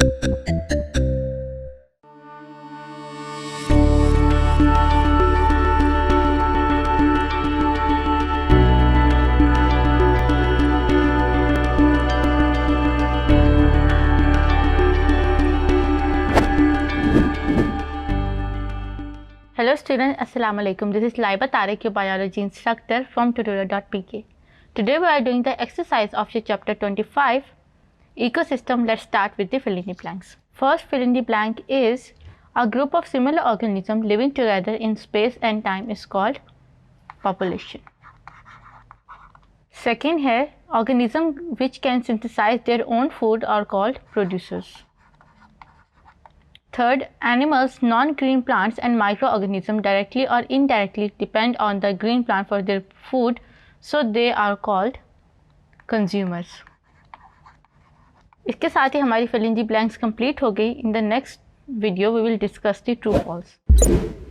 Hello students, Assalamu alaikum. This is Laiba Tariq, your biology instructor from tutoria.pk. Today we are doing the exercise of your chapter 25, ecosystem. Let's start with the fill in the blanks. First fill in the blank is a group of similar organisms living together in space and time is called population. Second here, organisms which can synthesize their own food are called producers. Third, animals, non-green plants and microorganisms directly or indirectly depend on the green plant for their food, so they are called consumers. इसके साथ ही हमारी fill in the blanks complete हो गई. In the next video we will discuss the true false.